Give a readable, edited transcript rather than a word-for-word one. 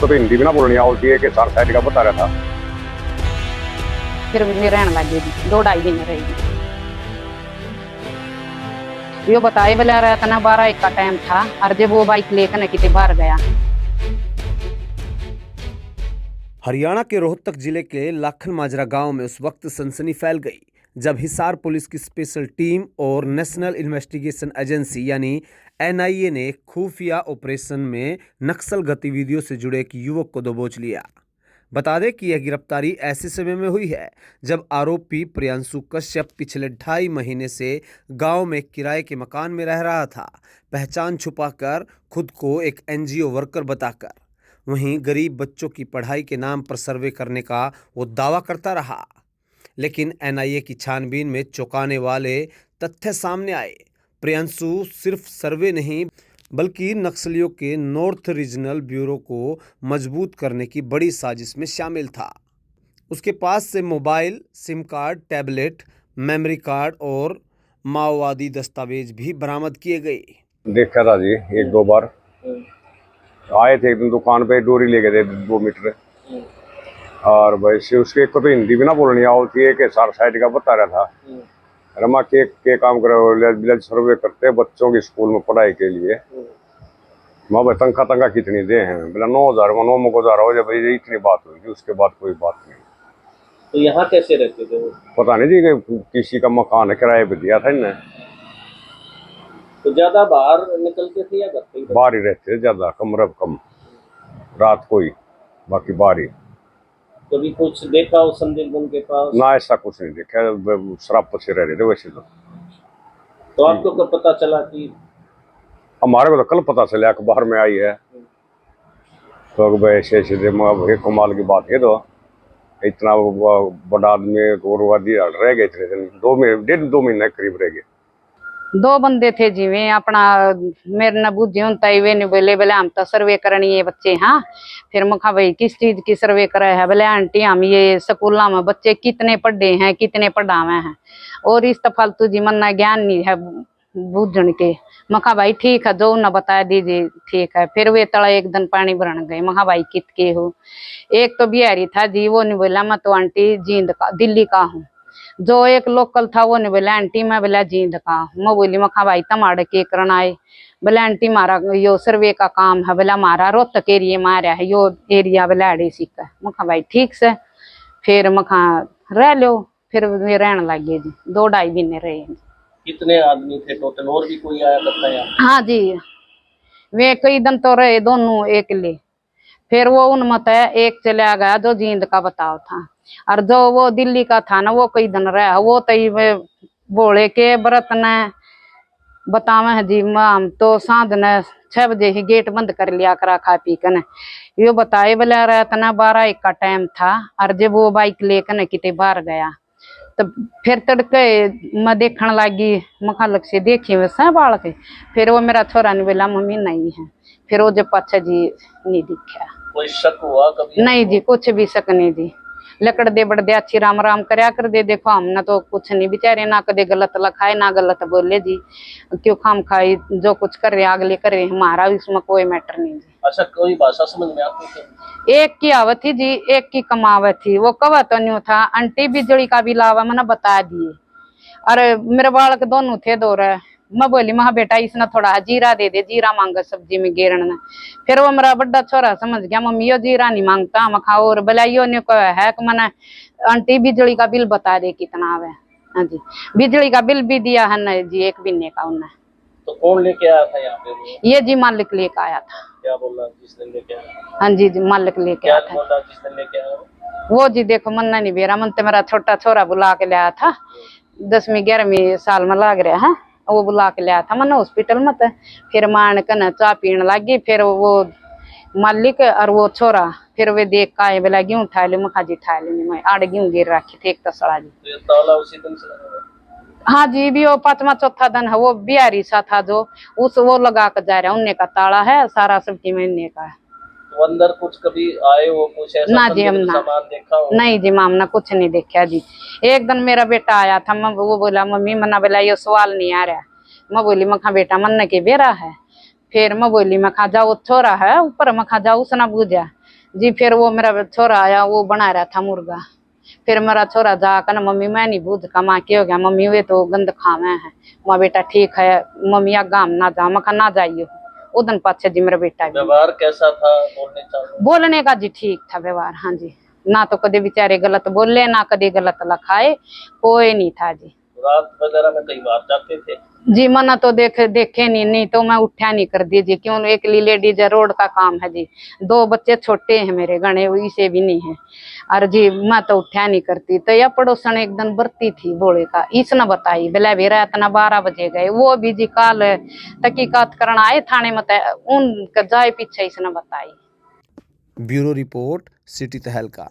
तो हिंदी भी ना बोलनी आती है कि सर साइड का बता रहा था। फिर भी रहने लगी थी 2-2.5 दिन रहेगी। यो बताए बोला रहा था ना 12-1 का टाइम था और जब वो बाइक लेकर कितने बाहर गया। हरियाणा के रोहतक जिले के लाखन माजरा गांव में उस वक्त सनसनी फैल गई जब हिसार पुलिस की स्पेशल टीम और नेशनल इन्वेस्टिगेशन एजेंसी यानी एनआईए ने खुफिया ऑपरेशन में नक्सल गतिविधियों से जुड़े एक युवक को दबोच लिया। बता दें कि यह गिरफ्तारी ऐसे समय में हुई है जब आरोपी प्रियांशु कश्यप पिछले 2.5 महीने से गांव में किराए के मकान में रह रहा था, पहचान छुपाकर खुद को एक एनजीओ वर्कर बताकर। वहीं गरीब बच्चों की पढ़ाई के नाम पर सर्वे करने का वो दावा करता रहा, लेकिन एनआईए की छानबीन में चौंकाने वाले तथ्य सामने आए। प्रियांशु सिर्फ सर्वे नहीं बल्कि नक्सलियों के नॉर्थ रीजनल ब्यूरो को मजबूत करने की बड़ी साजिश में शामिल था। उसके पास से mobile, SIM card, tablet, memory card और माओवादी दस्तावेज भी बरामद किए गए। देखा था जी 1-2 बार आए थे, एक दिन दुकान पे डोरी ले गए थे 2 मीटर। और वैसे उसके को तो हिंदी भी ना बोलनी आती है कि सर साइड का बता रहा था। रमा के काम करे सर्वे करते हैं बच्चों की स्कूल में पढ़ाई के लिए। माँ भाई तंखा कितनी दे हैं, बोला 9,000 9,000 हो जाए, इतनी बात हुई। उसके बाद कोई बात नहीं। तो यहाँ कैसे रहते थे वो? पता नहीं जी कि किसी का मकान किराए पे दिया था इन्हें। तो ज्यादा बाहर निकलते थे या घर पे ही रहते? बाहर ही रहते थे, ज्यादा कमरा कम, रात को ही, बाकी बाहर ही। कभी कुछ देखा उस संदिग्ध उनके पास? ना ऐसा कुछ नहीं देखा, शराब से रह रहे थे वैसे तो आपको कब पता चला कि? हमारे को तो कल पता चला, अखबार में आई है। तो ऐसे ऐसे कमाल की बात है। तो इतना बड़ा आदमी गौरवादी रह गए थे 1.5 महीने करीब रह गए। 2 बंदे थे जिਵੇਂ अपना मेरे न बुद्धि होता ही वे नहीं बोले बोले हम तो सर्वे करनी है बच्चे। हाँ फिर मखा भाई किस चीज की सर्वे करे है? बोले आंटी हम ये स्कूल में बच्चे कितने पढ़े हैं कितने पढ़ावे हैं और इस तो फालतू जी मन ना ज्ञान नहीं है बूझन के। मखा भाई ठीक है जो न बता दीजिए ठीक है। फिर वे तला एक दिन पानी भरन गए। मखा भाई कित के हो? एक तो बिहारी था जी, वो नहीं बोला मैं तो आंटी जींद का दिल्ली का हूँ। जो एक लोकल था वो नहीं बोला आंटी मैं बोला जींद का। मैं बोली मखा भाई तमाड़े के करना आए? बोला आंटी मारा यो सर्वे का काम है। बोला मारा रोहतक एरिया मारा है यो एरिया बोला अड़े सीखा। मखा भाई ठीक से। फिर मखा रह लो। फिर वे रहने लगे जी 2-2.5 महीने रहे। कितने आदमी थे टोटल? और भी कोई आया करता है? हाँ जी वे कई दिन तो रहे दोनों एक ले। फिर वो उनमें तो एक चला गया जो जींद का बताओ था और जो वो दिल्ली का था ना वो कई दिन रहा। वो तो बोले के व्रत ने बतावे है जी हम तो साँझ ने 6 बजे ही गेट बंद कर लिया करा खा पी कर। यो बताए बोला रहा था ना 12-1 का टाइम था और जब वो बाइक लेकर कितने बाहर गया तो फिर तड़के मैं देखने लगी मखालक से देखी वैसे बाल के। फिर वो मेरा छोरा ने बोला मम्मी नहीं है। फिर वो जब अच्छा जी नहीं दिखा। कोई शक हुआ कभी? नहीं जी कुछ भी शक नहीं जी। लकड़ दे बड़ दे अच्छी राम राम करया कर दे। देखो हमने तो कुछ नहीं बेचारे ना कदे गलत लखाए ना गलत बोले जी। क्यों खाम खाई जो कुछ कर रहे अगले कर रहे हमारा इसमें कोई मैटर नहीं जी। अच्छा कोई भाषा समझ में आती थी? एक की आवत थी जी एक की कमावत थी। वो कवा तो नहीं था आंटी बिजली का बिल आवा मैंने बता दिए। अरे मेरे बालक दोनों थे 2 रहे। मैं बोली महा बेटा इसने थोड़ा जीरा दे दे, जीरा मांगा सब्जी में गेरन ने। फिर वो मेरा बड़ा छोरा समझ गया मम्मी यो जीरा नहीं मांगता मैं खाओ और बुलाइयो ने को है कि मैंने आंटी बिजली का बिल बता दे कितना आवे। हाँ जी बिजली का बिल भी दिया है ना जी 1 महीने का उन्हें। तो कौन लेके आया था यहाँ पे वो? ये जी मालिक लेके आया था। क्या बोला जिस दिन लेके आया? हाँ जी मालिक लेके आया था। क्या बोला जिस दिन लेके आया? वो जी देखो मन नहीं बेरा मन तो मेरा छोटा छोरा बुला के लाया था 10वीं 11वीं साल में लाग रहा है। वो बुला के लाया था मैंने हॉस्पिटल में। फिर मान कन चाय पीने लगी। फिर वो मालिक और वो छोरा फिर वे देख का आए बोला गेहूँ उठा ले मखा जी उठा ले मैं 8 गेहूँ गिर रखे थे एक तसड़ा जी। तो ये ताला उसी दिन से लगा? हाँ जी भी वो 5वां चौथा दिन है वो बिहारी सा था जो उस वो लगा कर जा रहा उन्ने का ताला है सारा सब्जी में इन्ने का है। तो अंदर कुछ कभी आए हो कुछ ऐसा ना जी हम ना सामान देखा हो? नहीं जी मामना कुछ नहीं देखा जी। एक दिन मेरा बेटा आया था मैं वो बोला मम्मी मना बोला ये सवाल नहीं आ रहा। मैं बोली मखा बेटा मन के बेरा है। फिर मैं बोली मखा जाओ छोरा है ऊपर मखा जाओ उसने बूझा जी फिर वो मेरा छोरा आया, वो बना रहा था मुर्गा। फिर मेरा छोरा जाकर ना, मम्मी मैं नहीं भूज का, माँ क्या हो गया मम्मी, वे तो गंद खावे है। माँ बेटा ठीक है मम्मी, आगा हम ना जा, मखा ना जाइयो। उदन पाछे जी मेरा बेटा भी। व्यवहार कैसा था, बोलने चालने? बोलने का जी ठीक था व्यवहार, हाँ जी। ना तो कभी बेचारे गलत बोले, ना कभी गलत लखाए, कोई नहीं था जी। रात वगैरह में कई बार जाते थे? जी मना तो देखे नहीं तो मैं उठा नहीं कर दी जी, क्यों एक लेडीज है, रोड का काम है जी, 2 बच्चे छोटे हैं मेरे गणे, इसे भी नहीं है। और जी मैं तो उठा नहीं करती। तो यह पड़ोसन एक दिन बरती थी बोले का, इसने बताई बेला भी रात ना 12 बजे गए, वो भी जी काल तकीकात करना आए थाने में, उन जाए पीछे इसने बताई। ब्यूरो रिपोर्ट, सिटी तहलका।